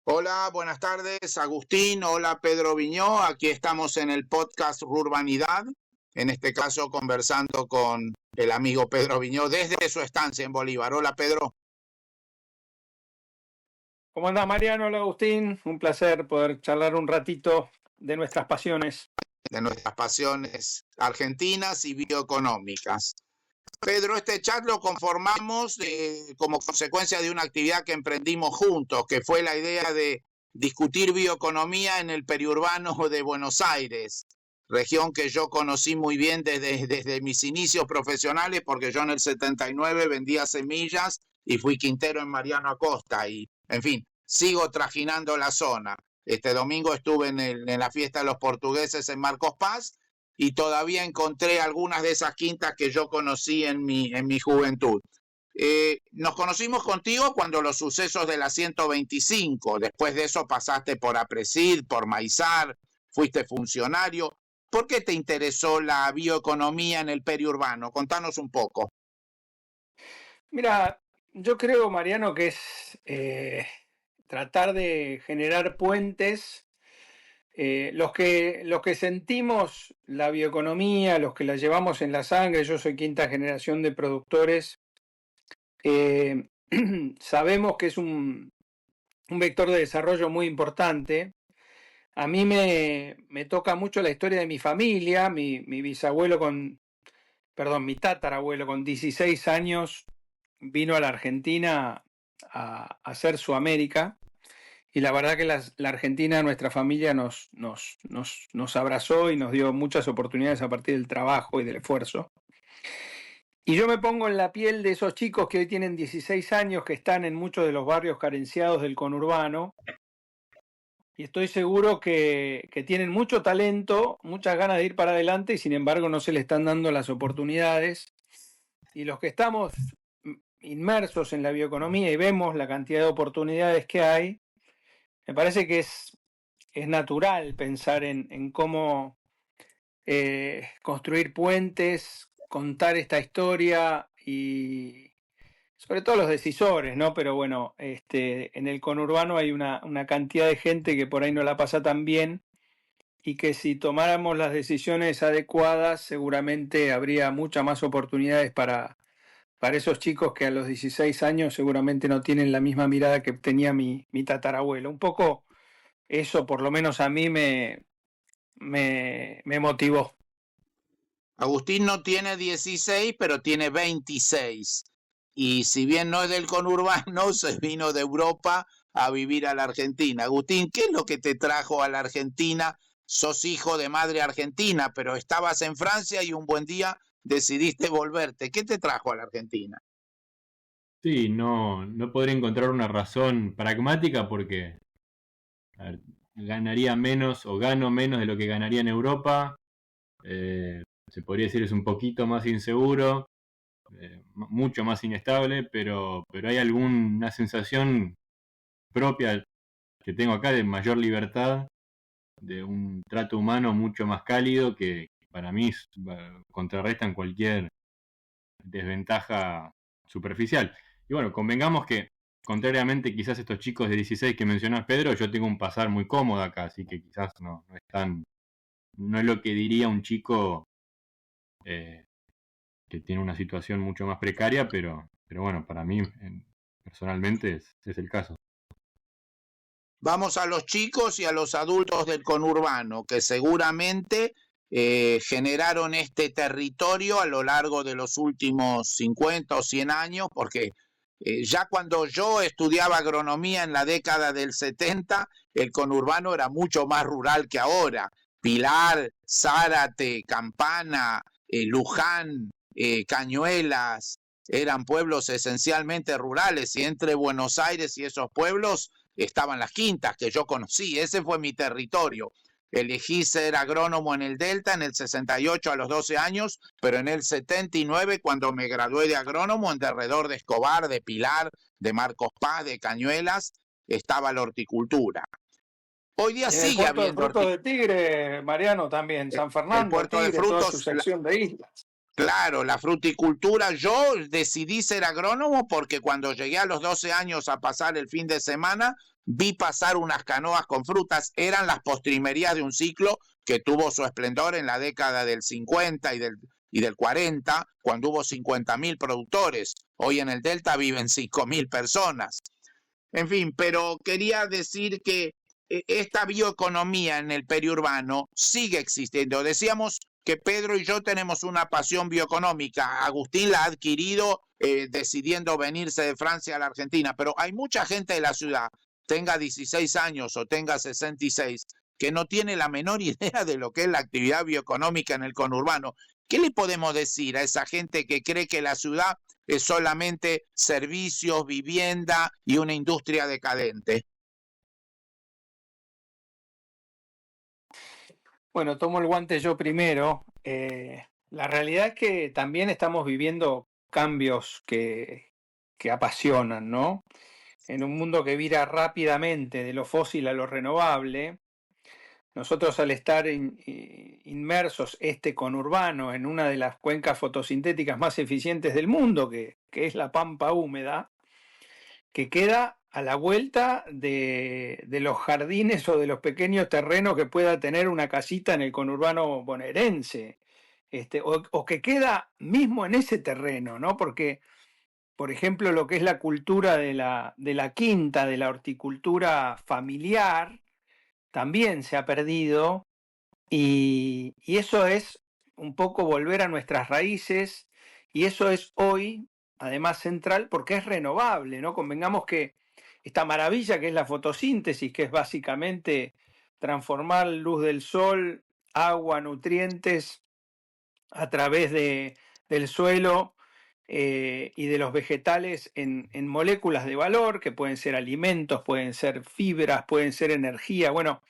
Hola, buenas tardes, Agustín. Hola, Pedro Viñó. Aquí estamos en el podcast Rurbanidad, en este caso conversando con el amigo Pedro Viñó desde su estancia en Bolívar. Hola, Pedro. ¿Cómo andás, Mariano? Hola, Agustín. Un placer poder charlar un ratito de nuestras pasiones. De nuestras pasiones argentinas y bioeconómicas. Pedro, este chat lo conformamos como consecuencia de una actividad que emprendimos juntos, que fue la idea de discutir bioeconomía en el periurbano de Buenos Aires, región que yo conocí muy bien desde mis inicios profesionales, porque yo en el 79 vendía semillas y fui quintero en Mariano Acosta y, en fin, sigo trajinando la zona. Este domingo estuve en la fiesta de los portugueses en Marcos Paz y todavía encontré algunas de esas quintas que yo conocí en mi juventud. Nos conocimos contigo cuando los sucesos de la 125, después de eso pasaste por Apresid, por Maizar, fuiste funcionario. ¿Por qué te interesó la bioeconomía en el periurbano? Contanos un poco. Mira, yo creo, Mariano, que es tratar de generar puentes. Los que sentimos la bioeconomía, los que la llevamos en la sangre, yo soy quinta generación de productores, eh, sabemos que es un vector de desarrollo muy importante. A mí me toca mucho la historia de mi familia, mi bisabuelo mi tatarabuelo con 16 años vino a la Argentina a hacer su América. Y la verdad que la Argentina, nuestra familia, nos abrazó y nos dio muchas oportunidades a partir del trabajo y del esfuerzo. Y yo me pongo en la piel de esos chicos que hoy tienen 16 años, que están en muchos de los barrios carenciados del conurbano. Y estoy seguro que tienen mucho talento, muchas ganas de ir para adelante y sin embargo no se le están dando las oportunidades. Y los que estamos inmersos en la bioeconomía y vemos la cantidad de oportunidades que hay, me parece que es natural pensar en cómo construir puentes, contar esta historia y sobre todo los decisores, ¿no? Pero bueno, en el conurbano hay una cantidad de gente que por ahí no la pasa tan bien y que si tomáramos las decisiones adecuadas seguramente habría muchas más oportunidades para esos chicos que a los 16 años seguramente no tienen la misma mirada que tenía mi tatarabuelo. Un poco eso por lo menos a mí me motivó. Agustín no tiene 16, pero tiene 26. Y si bien no es del conurbano, se vino de Europa a vivir a la Argentina. Agustín, ¿qué es lo que te trajo a la Argentina? Sos hijo de madre argentina, pero estabas en Francia y un buen día decidiste volverte. ¿Qué te trajo a la Argentina? Sí, no podría encontrar una razón pragmática porque a ver, ganaría menos o gano menos de lo que ganaría en Europa. Se podría decir es un poquito más inseguro, mucho más inestable, pero hay alguna sensación propia que tengo acá de mayor libertad, de un trato humano mucho más cálido que para mí contrarrestan cualquier desventaja superficial. Y bueno, convengamos que, contrariamente quizás a estos chicos de 16 que mencionás, Pedro, yo tengo un pasar muy cómodo acá, así que quizás no es lo que diría un chico que tiene una situación mucho más precaria, pero bueno, para mí personalmente es el caso. Vamos a los chicos y a los adultos del conurbano, que seguramente generaron este territorio a lo largo de los últimos 50 o 100 años, porque ya cuando yo estudiaba agronomía en la década del 70, el conurbano era mucho más rural que ahora. Pilar, Zárate, Campana, Luján, Cañuelas, eran pueblos esencialmente rurales y entre Buenos Aires y esos pueblos estaban las quintas que yo conocí, ese fue mi territorio. Elegí ser agrónomo en el Delta en el 68 a los 12 años, pero en el 79 cuando me gradué de agrónomo en derredor de Escobar, de Pilar, de Marcos Paz, de Cañuelas, estaba la horticultura. Hoy día En el sigue puerto de habiendo Frutos de Tigre, Mariano, también, San el Fernando, puerto de Tigre, toda su frutos, sección de islas. Claro, la fruticultura, yo decidí ser agrónomo porque cuando llegué a los 12 años a pasar el fin de semana, vi pasar unas canoas con frutas, eran las postrimerías de un ciclo que tuvo su esplendor en la década del 50 y del 40, cuando hubo 50.000 productores. Hoy en el Delta viven 5.000 personas. En fin, pero quería decir que esta bioeconomía en el periurbano sigue existiendo. Decíamos que Pedro y yo tenemos una pasión bioeconómica. Agustín la ha adquirido decidiendo venirse de Francia a la Argentina, pero hay mucha gente de la ciudad, tenga 16 años o tenga 66, que no tiene la menor idea de lo que es la actividad bioeconómica en el conurbano. ¿Qué le podemos decir a esa gente que cree que la ciudad es solamente servicios, vivienda y una industria decadente? Bueno, tomo el guante yo primero. La realidad es que también estamos viviendo cambios que apasionan, ¿no? En un mundo que vira rápidamente de lo fósil a lo renovable, nosotros al estar inmersos conurbano en una de las cuencas fotosintéticas más eficientes del mundo, que es la pampa húmeda, que queda a la vuelta de los jardines o de los pequeños terrenos que pueda tener una casita en el conurbano bonaerense, o que queda mismo en ese terreno, ¿no? Porque, por ejemplo, lo que es la cultura de la quinta, de la horticultura familiar, también se ha perdido, y eso es un poco volver a nuestras raíces, y eso es hoy, además, central porque es renovable, ¿no? Convengamos que esta maravilla que es la fotosíntesis, que es básicamente transformar luz del sol, agua, nutrientes a través del suelo y de los vegetales en moléculas de valor, que pueden ser alimentos, pueden ser fibras, pueden ser energía. Bueno,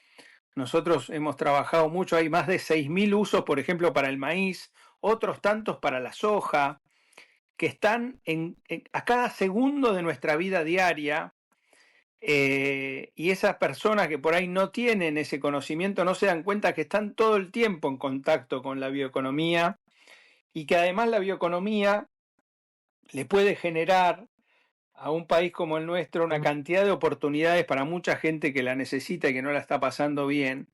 nosotros hemos trabajado mucho, hay más de 6.000 usos, por ejemplo, para el maíz, otros tantos para la soja, que están a cada segundo de nuestra vida diaria, y esas personas que por ahí no tienen ese conocimiento no se dan cuenta que están todo el tiempo en contacto con la bioeconomía, y que además la bioeconomía le puede generar a un país como el nuestro una cantidad de oportunidades para mucha gente que la necesita y que no la está pasando bien.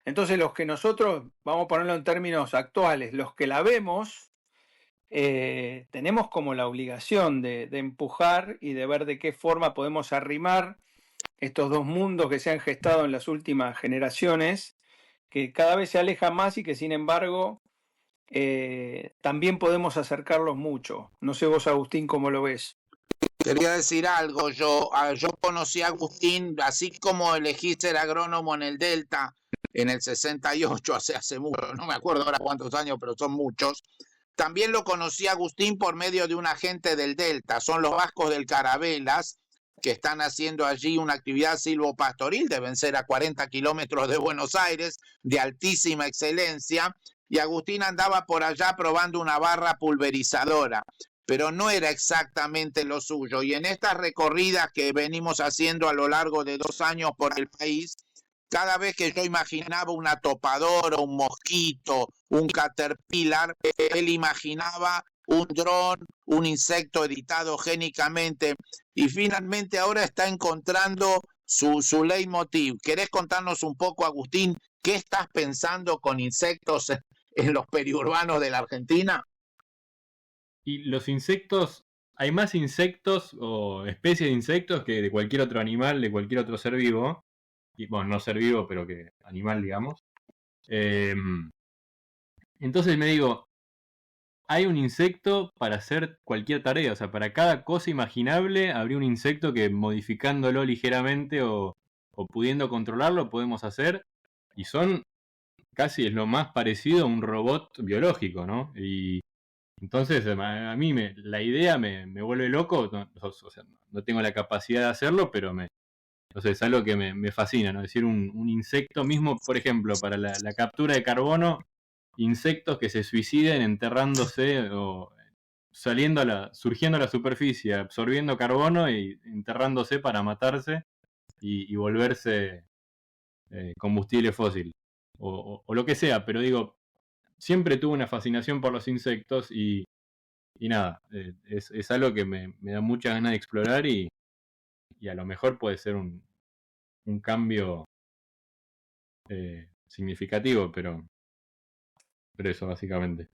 Entonces, los que nosotros, vamos a ponerlo en términos actuales, los que la vemos, tenemos como la obligación de empujar y de ver de qué forma podemos arrimar estos dos mundos que se han gestado en las últimas generaciones, que cada vez se alejan más y que sin embargo también podemos acercarlos mucho. No sé vos, Agustín, cómo lo ves. Quería decir algo, yo conocí a Agustín, así como elegí ser agrónomo en el Delta en el 68, hace mucho, no me acuerdo ahora cuántos años, pero son muchos. También lo conocí a Agustín por medio de un agente del Delta, son los vascos del Carabelas, que están haciendo allí una actividad silvopastoril, deben ser a 40 kilómetros de Buenos Aires, de altísima excelencia, y Agustín andaba por allá probando una barra pulverizadora, pero no era exactamente lo suyo. Y en estas recorridas que venimos haciendo a lo largo de 2 años por el país, cada vez que yo imaginaba una topadora, un mosquito, un caterpillar, él imaginaba un dron, un insecto editado génicamente, y finalmente ahora está encontrando su leitmotiv. ¿Querés contarnos un poco, Agustín, qué estás pensando con insectos en los periurbanos de la Argentina? Y los insectos, hay más insectos o especies de insectos que de cualquier otro animal, de cualquier otro ser vivo. Y, bueno, no ser vivo, pero que animal, digamos. Entonces me digo, hay un insecto para hacer cualquier tarea, o sea, para cada cosa imaginable habría un insecto que modificándolo ligeramente o pudiendo controlarlo podemos hacer, y son casi es lo más parecido a un robot biológico, ¿no? Y entonces a mí la idea me vuelve loco, o sea, no tengo la capacidad de hacerlo, pero entonces es algo que me fascina, ¿no? Es decir, un insecto mismo, por ejemplo, para la captura de carbono, insectos que se suiciden enterrándose o surgiendo a la superficie, absorbiendo carbono y enterrándose para matarse y volverse combustible fósil o lo que sea, pero digo, siempre tuve una fascinación por los insectos y nada, es algo que me da muchas ganas de explorar y a lo mejor puede ser un cambio significativo, pero eso básicamente.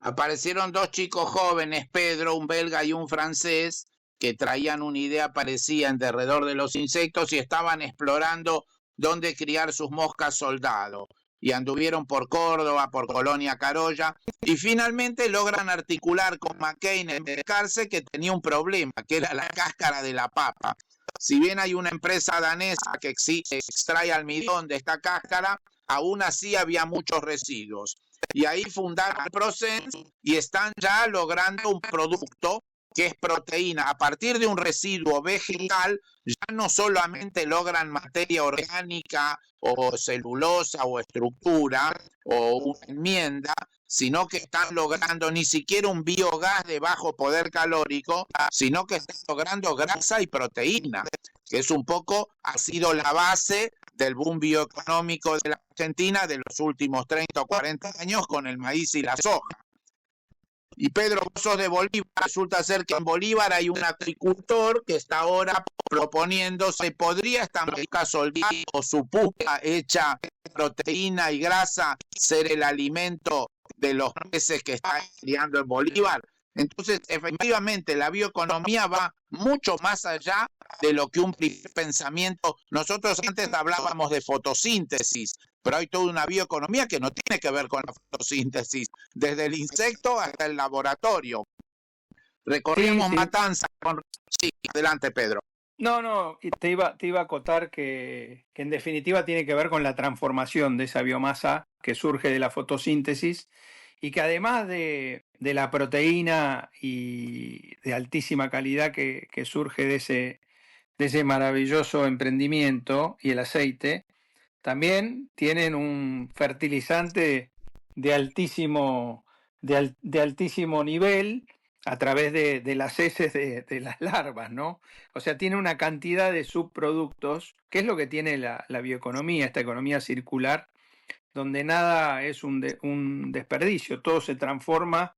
Aparecieron dos chicos jóvenes, Pedro, un belga y un francés, que traían una idea parecida en derredor de los insectos y estaban explorando dónde criar sus moscas soldado. Y anduvieron por Córdoba, por Colonia Carolla, y finalmente logran articular con McCain en Descarce que tenía un problema, que era la cáscara de la papa. Si bien hay una empresa danesa que extrae almidón de esta cáscara, aún así había muchos residuos. Y ahí fundaron Prosense y están ya logrando un producto que es proteína. A partir de un residuo vegetal, ya no solamente logran materia orgánica o celulosa o estructura o una enmienda, sino que están logrando ni siquiera un biogás de bajo poder calórico, sino que están logrando grasa y proteína, que es un poco, ha sido la base del boom bioeconómico de la Argentina de los últimos 30 o 40 años con el maíz y la soja. Y Pedro, vos sos de Bolívar, resulta ser que en Bolívar hay un agricultor que está ahora proponiendo, ¿se podría esta mosca soldada o su pupa hecha proteína y grasa ser el alimento de los peces que están criando en Bolívar? Entonces, efectivamente, la bioeconomía va mucho más allá de lo que un primer pensamiento. Nosotros antes hablábamos de fotosíntesis, pero hay toda una bioeconomía que no tiene que ver con la fotosíntesis, desde el insecto hasta el laboratorio. Recorrimos Sí. Matanza. Sí, adelante, Pedro. No, y te iba a acotar que en definitiva tiene que ver con la transformación de esa biomasa que surge de la fotosíntesis y que además de la proteína y de altísima calidad que surge de ese maravilloso emprendimiento y el aceite, también tienen un fertilizante de altísimo, de altísimo nivel a través de las heces de las larvas, ¿no? O sea, tiene una cantidad de subproductos, que es lo que tiene la bioeconomía, esta economía circular, donde nada es un desperdicio, todo se transforma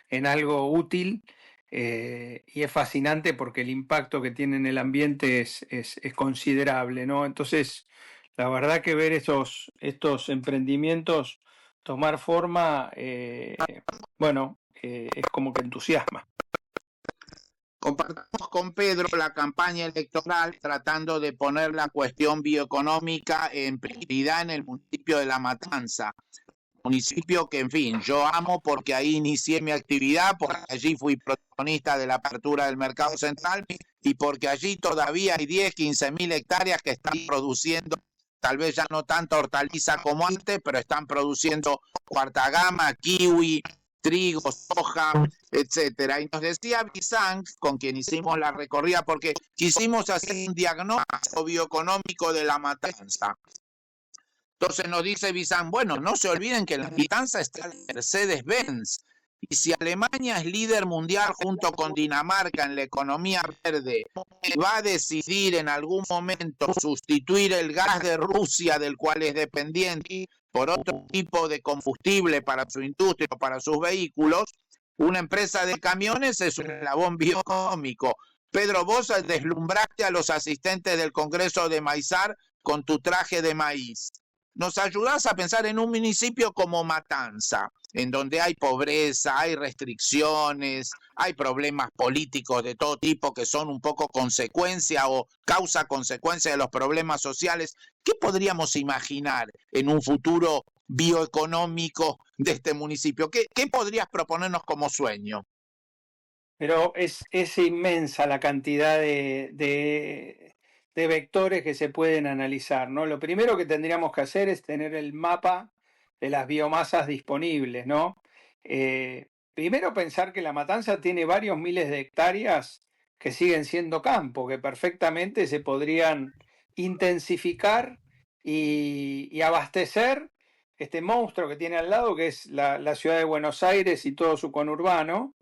en algo útil y es fascinante porque el impacto que tiene en el ambiente es considerable, ¿no? Entonces, la verdad que ver estos emprendimientos tomar forma, es como que entusiasma. Compartimos con Pedro la campaña electoral tratando de poner la cuestión bioeconómica en prioridad en el municipio de La Matanza. Municipio que, en fin, yo amo porque ahí inicié mi actividad, porque allí fui protagonista de la apertura del mercado central y porque allí todavía hay 10, 15 mil hectáreas que están produciendo, tal vez ya no tanta hortaliza como antes, pero están produciendo cuarta gama, kiwi, trigo, soja, etcétera. Y nos decía Bizanc, con quien hicimos la recorrida, porque quisimos hacer un diagnóstico bioeconómico de La Matanza. Entonces nos dice Bizanc, bueno, no se olviden que en La Matanza está Mercedes-Benz. Y si Alemania es líder mundial junto con Dinamarca en la economía verde, va a decidir en algún momento sustituir el gas de Rusia, del cual es dependiente, por otro tipo de combustible para su industria o para sus vehículos, una empresa de camiones es un eslabón bioeconómico. Pedro, vos deslumbraste a los asistentes del Congreso de Maizar con tu traje de maíz. Nos ayudás a pensar en un municipio como Matanza, en donde hay pobreza, hay restricciones, hay problemas políticos de todo tipo que son un poco consecuencia o causa-consecuencia de los problemas sociales. ¿Qué podríamos imaginar en un futuro bioeconómico de este municipio? ¿Qué podrías proponernos como sueño? Pero es inmensa la cantidad de vectores que se pueden analizar, ¿no? Lo primero que tendríamos que hacer es tener el mapa de las biomasas disponibles, ¿no? Primero pensar que La Matanza tiene varios miles de hectáreas que siguen siendo campo, que perfectamente se podrían intensificar y abastecer este monstruo que tiene al lado, que es la ciudad de Buenos Aires y todo su conurbano.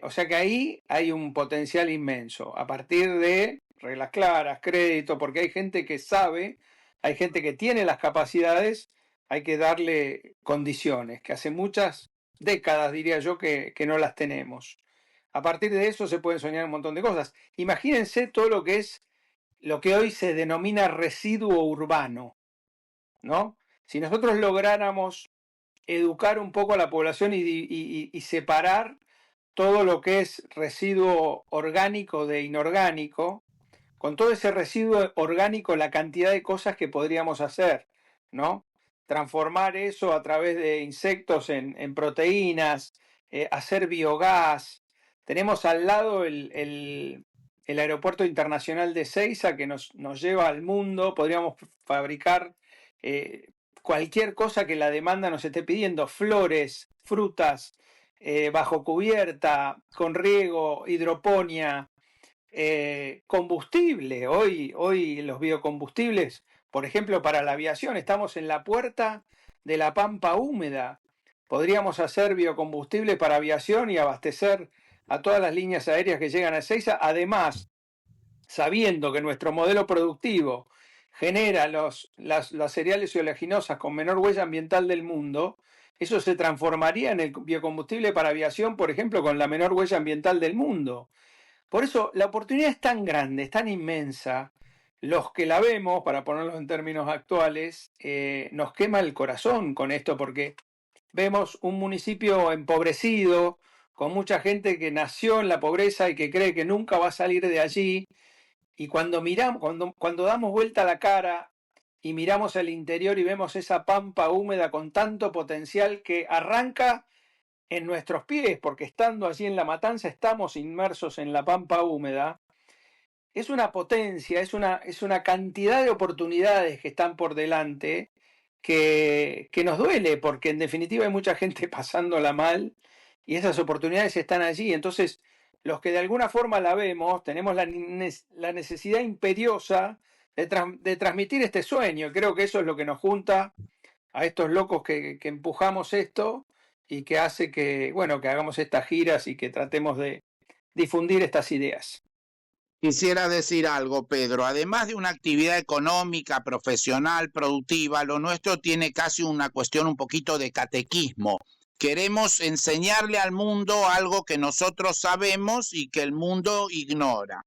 O sea que ahí hay un potencial inmenso, a partir de reglas claras, crédito, porque hay gente que sabe, hay gente que tiene las capacidades, hay que darle condiciones, que hace muchas décadas, diría yo, que no las tenemos. A partir de eso se pueden soñar un montón de cosas. Imagínense todo lo que es lo que hoy se denomina residuo urbano, ¿no? Si nosotros lográramos educar un poco a la población y separar todo lo que es residuo orgánico de inorgánico, con todo ese residuo orgánico, la cantidad de cosas que podríamos hacer, ¿no? Transformar eso a través de insectos en proteínas, hacer biogás. Tenemos al lado el aeropuerto internacional de Ezeiza que nos lleva al mundo. Podríamos fabricar cualquier cosa que la demanda nos esté pidiendo, flores, frutas, bajo cubierta, con riego, hidroponía, combustible. Hoy los biocombustibles, por ejemplo, para la aviación, estamos en la puerta de la pampa húmeda. Podríamos hacer biocombustible para aviación y abastecer a todas las líneas aéreas que llegan a Ezeiza. Además, sabiendo que nuestro modelo productivo genera las cereales y oleaginosas con menor huella ambiental del mundo, eso se transformaría en el biocombustible para aviación, por ejemplo, con la menor huella ambiental del mundo. Por eso la oportunidad es tan grande, es tan inmensa. Los que la vemos, para ponerlo en términos actuales, nos quema el corazón con esto, porque vemos un municipio empobrecido, con mucha gente que nació en la pobreza y que cree que nunca va a salir de allí. Y cuando miramos, cuando damos vuelta la cara y miramos al interior y vemos esa pampa húmeda con tanto potencial que arranca en nuestros pies, porque estando allí en La Matanza estamos inmersos en la pampa húmeda, es una potencia, es una cantidad de oportunidades que están por delante que nos duele, porque en definitiva hay mucha gente pasándola mal y esas oportunidades están allí. Entonces, los que de alguna forma la vemos, tenemos la necesidad imperiosa de transmitir este sueño. Creo que eso es lo que nos junta a estos locos que empujamos esto y que hace que, bueno, que hagamos estas giras y que tratemos de difundir estas ideas. Quisiera decir algo, Pedro. Además de una actividad económica, profesional, productiva, lo nuestro tiene casi una cuestión un poquito de catequismo. Queremos enseñarle al mundo algo que nosotros sabemos y que el mundo ignora.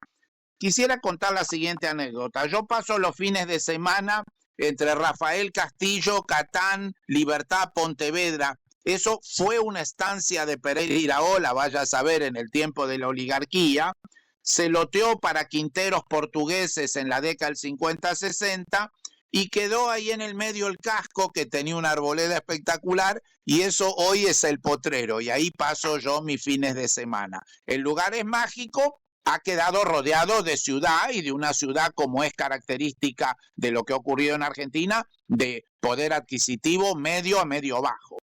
Quisiera contar la siguiente anécdota. Yo paso los fines de semana entre Rafael Castillo, Catán, Libertad, Pontevedra. Eso fue una estancia de Pereira Iraola, vaya a saber, en el tiempo de la oligarquía. Se loteó para quinteros portugueses en la década del 50-60 y quedó ahí en el medio el casco, que tenía una arboleda espectacular, y eso hoy es el potrero, y ahí paso yo mis fines de semana. El lugar es mágico, ha quedado rodeado de ciudad, y de una ciudad como es característica de lo que ha ocurrido en Argentina, de poder adquisitivo medio a medio bajo.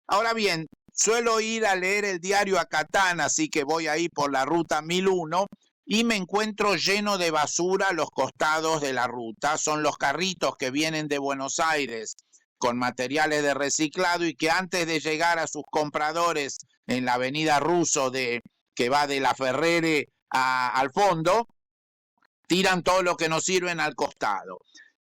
Ahora bien, suelo ir a leer el diario a Catán, así que voy ahí por la ruta 1001 y me encuentro lleno de basura a los costados de la ruta. Son los carritos que vienen de Buenos Aires con materiales de reciclado y que antes de llegar a sus compradores en la avenida Russo, que va de la Ferrere al fondo, tiran todo lo que nos sirven al costado.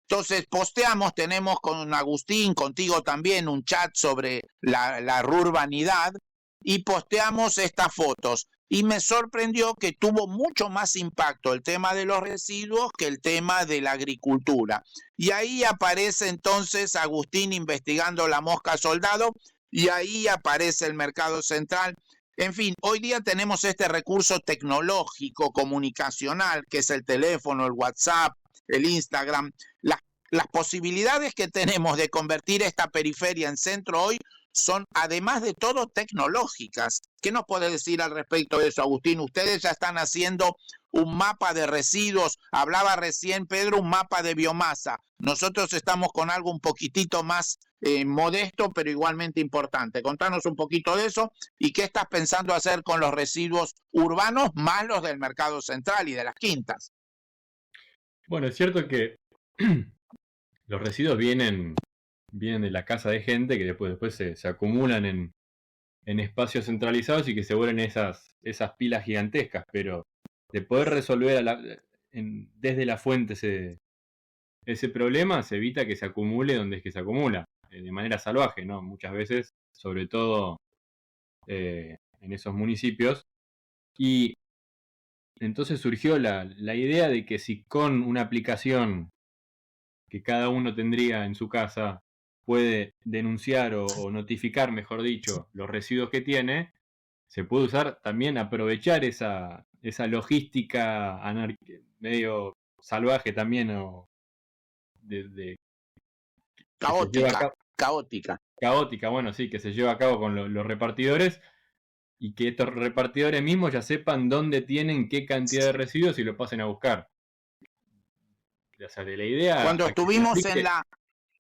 Entonces posteamos, tenemos con Agustín, contigo también, un chat sobre la rurbanidad, y posteamos estas fotos. Y me sorprendió que tuvo mucho más impacto el tema de los residuos que el tema de la agricultura. Y ahí aparece entonces Agustín investigando la mosca soldado, y ahí aparece el mercado central. En fin, hoy día tenemos este recurso tecnológico, comunicacional, que es el teléfono, el WhatsApp, el Instagram. Las posibilidades que tenemos de convertir esta periferia en centro hoy son, además de todo, tecnológicas. ¿Qué nos puede decir al respecto de eso, Agustín? Ustedes ya están haciendo un mapa de residuos. Hablaba recién, Pedro, un mapa de biomasa. Nosotros estamos con algo un poquitito más modesto, pero igualmente importante. Contanos un poquito de eso y qué estás pensando hacer con los residuos urbanos más los del mercado central y de las quintas. Bueno, es cierto que los residuos vienen de la casa de gente que después se acumulan en espacios centralizados y que se vuelven esas pilas gigantescas, pero de poder resolver desde la fuente ese problema, se evita que se acumule donde es que se acumula. de manera salvaje, ¿no? Muchas veces, sobre todo en esos municipios. Y entonces surgió la idea de que si con una aplicación que cada uno tendría en su casa puede denunciar o notificar, mejor dicho, los residuos que tiene, se puede usar también, aprovechar esa logística medio salvaje también, o de caótica, bueno, sí, que se lleva a cabo con los repartidores, y que estos repartidores mismos ya sepan dónde tienen qué cantidad de residuos y lo pasen a buscar. O sea, de la idea... Cuando estuvimos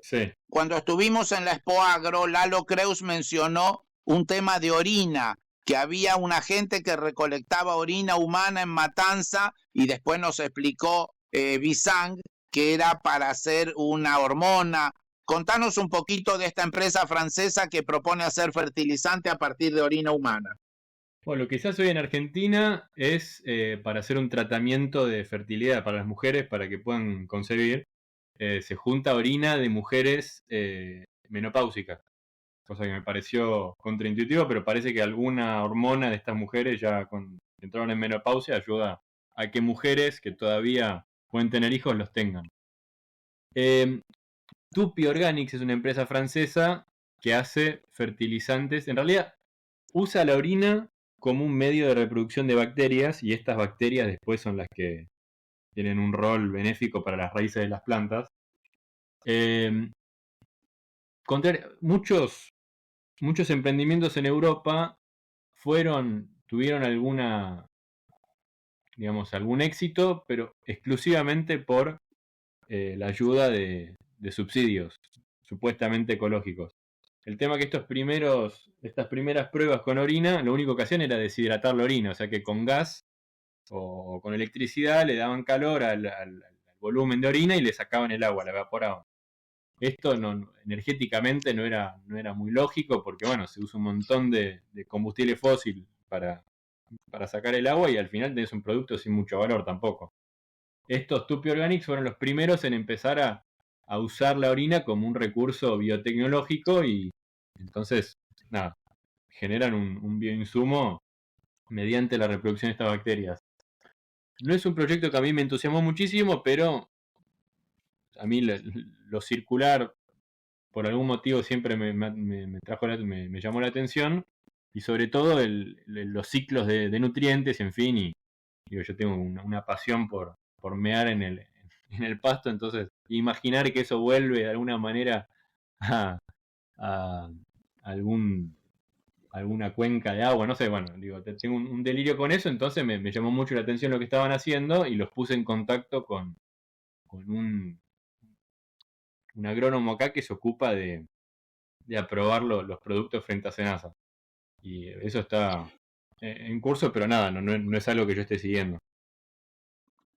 Sí. Cuando estuvimos en la Expo Agro, Lalo Creus mencionó un tema de orina, que había una gente que recolectaba orina humana en Matanza, y después nos explicó Bisang que era para hacer una hormona. Contanos un poquito de esta empresa francesa que propone hacer fertilizante a partir de orina humana. Bueno, lo que se hace hoy en Argentina es para hacer un tratamiento de fertilidad para las mujeres para que puedan concebir. Se junta orina de mujeres menopáusicas, cosa que me pareció contraintuitivo, pero parece que alguna hormona de estas mujeres ya entraron en menopausia ayuda a que mujeres que todavía pueden tener hijos los tengan. Tupi Organics es una empresa francesa que hace fertilizantes. En realidad usa la orina como un medio de reproducción de bacterias, y estas bacterias después son las que tienen un rol benéfico para las raíces de las plantas. Muchos emprendimientos en Europa tuvieron algún éxito, pero exclusivamente por la ayuda de subsidios supuestamente ecológicos. El tema es que estas primeras pruebas con orina, lo único que hacían era deshidratar la orina, o sea que con gas o con electricidad le daban calor al volumen de orina y le sacaban el agua, la evaporaban. Esto energéticamente no era muy lógico, porque bueno, se usa un montón de combustible fósil para sacar el agua, y al final tenés un producto sin mucho valor tampoco. Estos Tupi Organics fueron los primeros en empezar a usar la orina como un recurso biotecnológico, y entonces, nada, generan un bioinsumo mediante la reproducción de estas bacterias. No es un proyecto que a mí me entusiasmó muchísimo, pero a mí lo circular, por algún motivo, siempre me llamó la atención, y sobre todo los ciclos de nutrientes, en fin, y digo, yo tengo una pasión por mear en el pasto, entonces imaginar que eso vuelve de alguna manera a alguna cuenca de agua, no sé, bueno, digo, tengo un delirio con eso, entonces me llamó mucho la atención lo que estaban haciendo, y los puse en contacto con un agrónomo acá que se ocupa de aprobar los productos frente a SENASA. Y eso está en curso, pero nada, no es algo que yo esté siguiendo.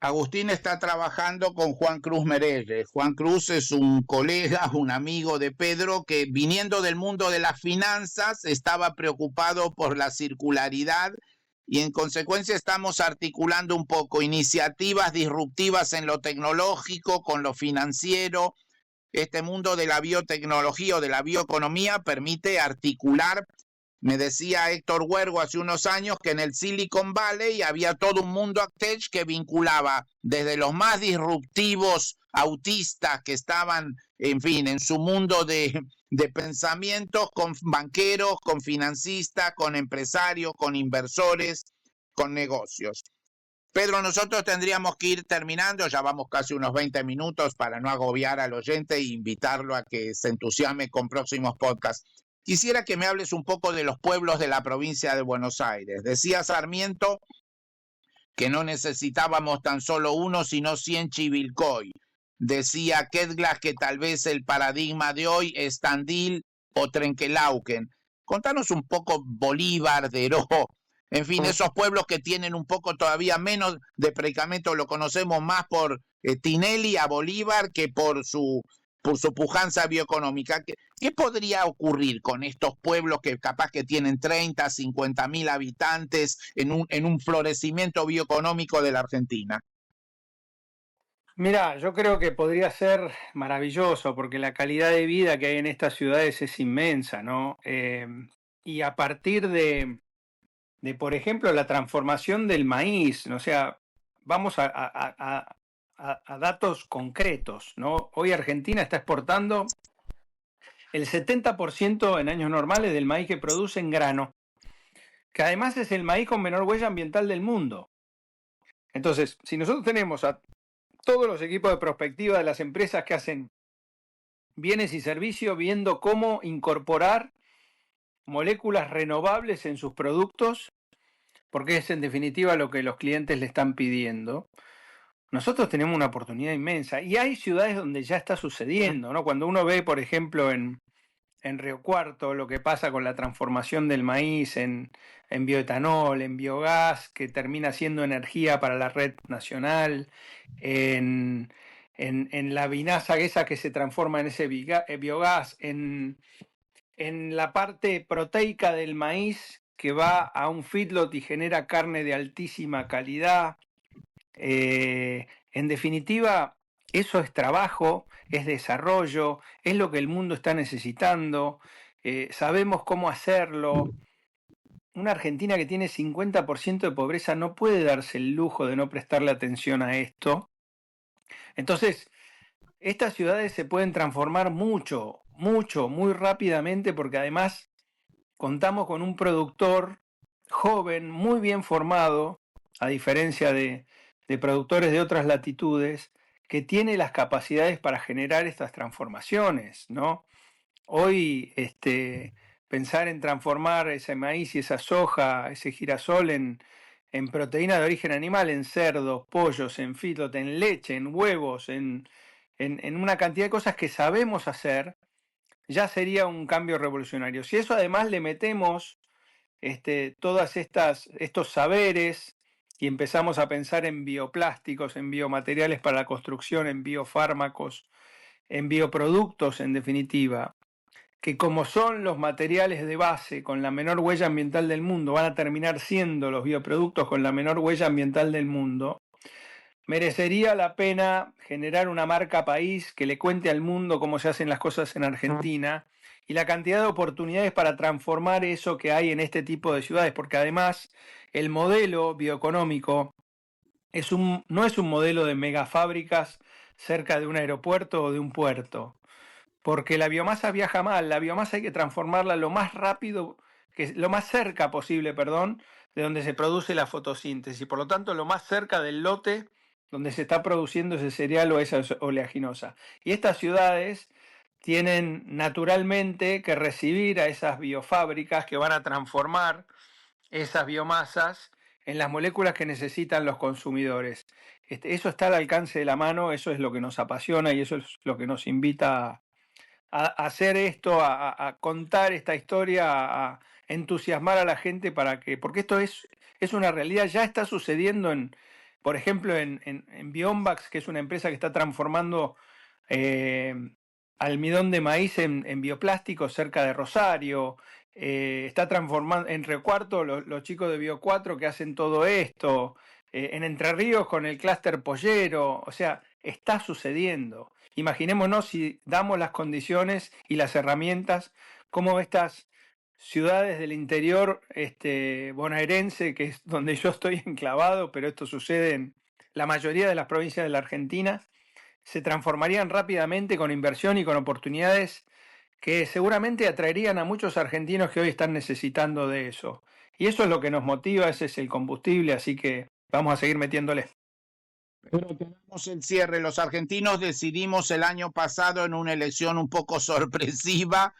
Agustín está trabajando con Juan Cruz Merelle. Juan Cruz es un colega, un amigo de Pedro, que viniendo del mundo de las finanzas estaba preocupado por la circularidad, y en consecuencia estamos articulando un poco iniciativas disruptivas en lo tecnológico con lo financiero. Este mundo de la biotecnología o de la bioeconomía permite articular. Me decía Héctor Huergo hace unos años que en el Silicon Valley había todo un mundo AgTech que vinculaba desde los más disruptivos autistas que estaban, en fin, en su mundo de pensamientos, con banqueros, con financistas, con empresarios, con inversores, con negocios. Pedro, nosotros tendríamos que ir terminando, ya vamos casi unos 20 minutos para no agobiar al oyente e invitarlo a que se entusiasme con próximos podcasts. Quisiera que me hables un poco de los pueblos de la provincia de Buenos Aires. Decía Sarmiento que no necesitábamos tan solo uno, sino 100 Chivilcoy. Decía Ketglas que tal vez el paradigma de hoy es Tandil o Trenquelauquen. Contanos un poco Bolívar, Deró, en fin, esos pueblos que tienen un poco todavía menos de predicamento, lo conocemos más por Tinelli a Bolívar que por su pujanza bioeconómica. ¿Qué podría ocurrir con estos pueblos que capaz que tienen 30, 50 mil habitantes en un florecimiento bioeconómico de la Argentina? Mirá, yo creo que podría ser maravilloso porque la calidad de vida que hay en estas ciudades es inmensa, ¿no? Y a partir por ejemplo, la transformación del maíz, ¿no? O sea, vamos a datos concretos, ¿no? Hoy Argentina está exportando el 70% en años normales del maíz que produce en grano, que además es el maíz con menor huella ambiental del mundo. Entonces, si nosotros tenemos a todos los equipos de prospectiva de las empresas que hacen bienes y servicios viendo cómo incorporar moléculas renovables en sus productos, porque es en definitiva lo que los clientes le están pidiendo, nosotros tenemos una oportunidad inmensa. Y hay ciudades donde ya está sucediendo, ¿no? Cuando uno ve, por ejemplo, en Río Cuarto lo que pasa con la transformación del maíz en bioetanol, en biogás, que termina siendo energía para la red nacional, en la vinaza esa que se transforma en ese biogás, en la parte proteica del maíz que va a un feedlot y genera carne de altísima calidad. En definitiva, eso es trabajo, es desarrollo, es lo que el mundo está necesitando, sabemos cómo hacerlo. Una Argentina que tiene 50% de pobreza no puede darse el lujo de no prestarle atención a esto. Entonces, estas ciudades se pueden transformar mucho, muy rápidamente, porque además contamos con un productor joven, muy bien formado, a diferencia de productores de otras latitudes, que tiene las capacidades para generar estas transformaciones, ¿no? Hoy, pensar en transformar ese maíz y esa soja, ese girasol en proteína de origen animal, en cerdos, pollos, en feedlot, en leche, en huevos, en una cantidad de cosas que sabemos hacer, ya sería un cambio revolucionario. Si eso además le metemos todas estos saberes y empezamos a pensar en bioplásticos, en biomateriales para la construcción, en biofármacos, en bioproductos, en definitiva, que como son los materiales de base con la menor huella ambiental del mundo, van a terminar siendo los bioproductos con la menor huella ambiental del mundo, merecería la pena generar una marca país que le cuente al mundo cómo se hacen las cosas en Argentina y la cantidad de oportunidades para transformar eso que hay en este tipo de ciudades, porque además el modelo bioeconómico no es un modelo de megafábricas cerca de un aeropuerto o de un puerto, porque la biomasa viaja mal, la biomasa hay que transformarla lo más rápido, lo más cerca posible, perdón, de donde se produce la fotosíntesis, por lo tanto lo más cerca del lote donde se está produciendo ese cereal o esa oleaginosa. Y estas ciudades tienen naturalmente que recibir a esas biofábricas que van a transformar esas biomasas en las moléculas que necesitan los consumidores. Eso está al alcance de la mano, eso es lo que nos apasiona y eso es lo que nos invita a hacer esto, a contar esta historia, a entusiasmar a la gente porque esto es una realidad, ya está sucediendo por ejemplo, en Bionbax, que es una empresa que está transformando almidón de maíz en bioplástico cerca de Rosario. Está transformando en Río Cuarto los chicos de Bio 4 que hacen todo esto. En Entre Ríos con el clúster pollero. O sea, está sucediendo. Imaginémonos si damos las condiciones y las herramientas, como estas ciudades del interior bonaerense, que es donde yo estoy enclavado, pero esto sucede en la mayoría de las provincias de la Argentina, se transformarían rápidamente con inversión y con oportunidades que seguramente atraerían a muchos argentinos que hoy están necesitando de eso. Y eso es lo que nos motiva, ese es el combustible, así que vamos a seguir metiéndole. Pero tenemos el cierre. Los argentinos decidimos el año pasado en una elección un poco sorpresiva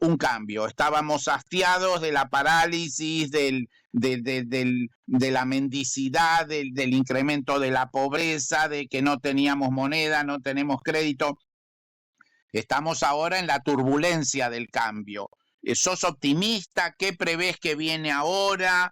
un cambio. Estábamos hastiados de la parálisis, de la mendicidad, del incremento de la pobreza, de que no teníamos moneda, no tenemos crédito. Estamos ahora en la turbulencia del cambio. ¿Sos optimista? ¿Qué prevés que viene ahora?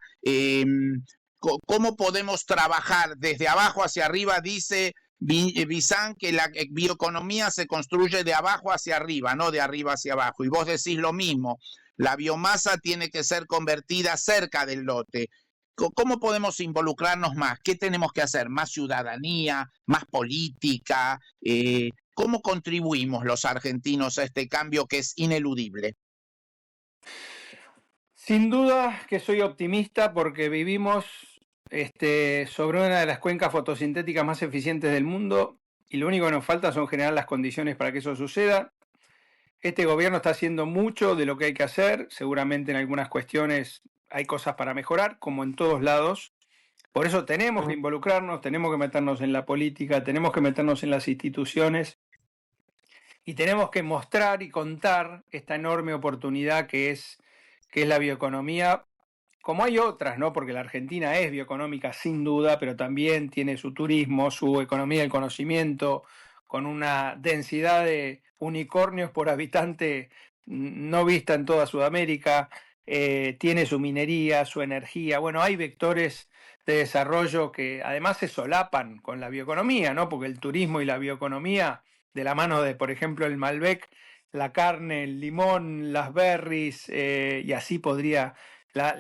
¿Cómo podemos trabajar desde abajo hacia arriba? Dice Bizán que la bioeconomía se construye de abajo hacia arriba, no de arriba hacia abajo. Y vos decís lo mismo, la biomasa tiene que ser convertida cerca del lote. ¿Cómo podemos involucrarnos más? ¿Qué tenemos que hacer? ¿Más ciudadanía? ¿Más política? ¿Cómo contribuimos los argentinos a este cambio que es ineludible? Sin duda que soy optimista porque vivimos sobre una de las cuencas fotosintéticas más eficientes del mundo y lo único que nos falta son generar las condiciones para que eso suceda. Este gobierno está haciendo mucho de lo que hay que hacer, seguramente en algunas cuestiones hay cosas para mejorar, como en todos lados. Por eso tenemos que involucrarnos, tenemos que meternos en la política, tenemos que meternos en las instituciones y tenemos que mostrar y contar esta enorme oportunidad que es la bioeconomía, como hay otras, ¿no? Porque la Argentina es bioeconómica sin duda, pero también tiene su turismo, su economía del conocimiento, con una densidad de unicornios por habitante no vista en toda Sudamérica, tiene su minería, su energía. Bueno, hay vectores de desarrollo que además se solapan con la bioeconomía, ¿no? Porque el turismo y la bioeconomía, de la mano de, por ejemplo, el Malbec, la carne, el limón, las berries, y así podría, la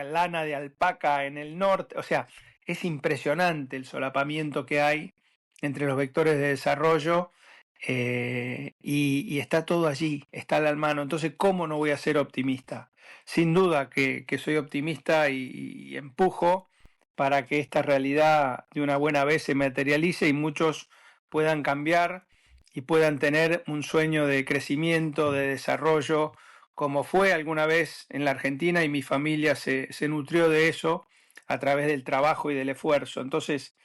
lana de alpaca en el norte. O sea, es impresionante el solapamiento que hay entre los vectores de desarrollo y está todo allí, está al mano. Entonces, ¿cómo no voy a ser optimista? Sin duda que soy optimista y empujo para que esta realidad de una buena vez se materialice y muchos puedan cambiar y puedan tener un sueño de crecimiento, de desarrollo, como fue alguna vez en la Argentina y mi familia se nutrió de eso a través del trabajo y del esfuerzo. Entonces,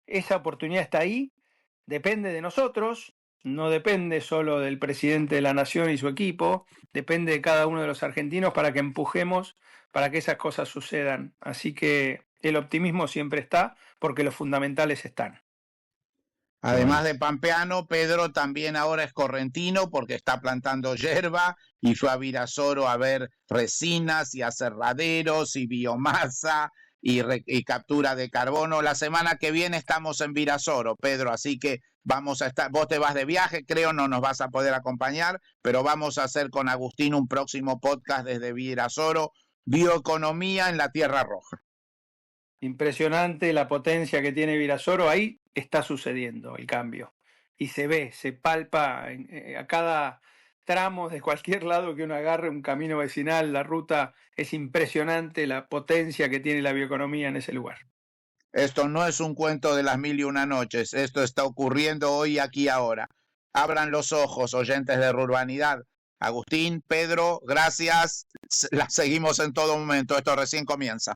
esa oportunidad está ahí, depende de nosotros, no depende solo del presidente de la nación y su equipo, depende de cada uno de los argentinos para que empujemos para que esas cosas sucedan. Así que el optimismo siempre está porque los fundamentales están. Además de pampeano, Pedro también ahora es correntino porque está plantando yerba y fue a Virasoro a ver resinas y aserraderos y biomasa y captura de carbono. La semana que viene estamos en Virasoro, Pedro, así que vamos a estar, vos te vas de viaje, creo no nos vas a poder acompañar, pero vamos a hacer con Agustín un próximo podcast desde Virasoro, bioeconomía en la Tierra Roja. Impresionante la potencia que tiene Virasoro, ahí está sucediendo el cambio y se ve, se palpa a cada tramo de cualquier lado que uno agarre, un camino vecinal, la ruta, es impresionante la potencia que tiene la bioeconomía en ese lugar. Esto no es un cuento de las 1001 noches, esto está ocurriendo hoy, aquí, ahora. Abran los ojos, oyentes de Rurbanidad. Agustín, Pedro, gracias. La seguimos en todo momento, esto recién comienza.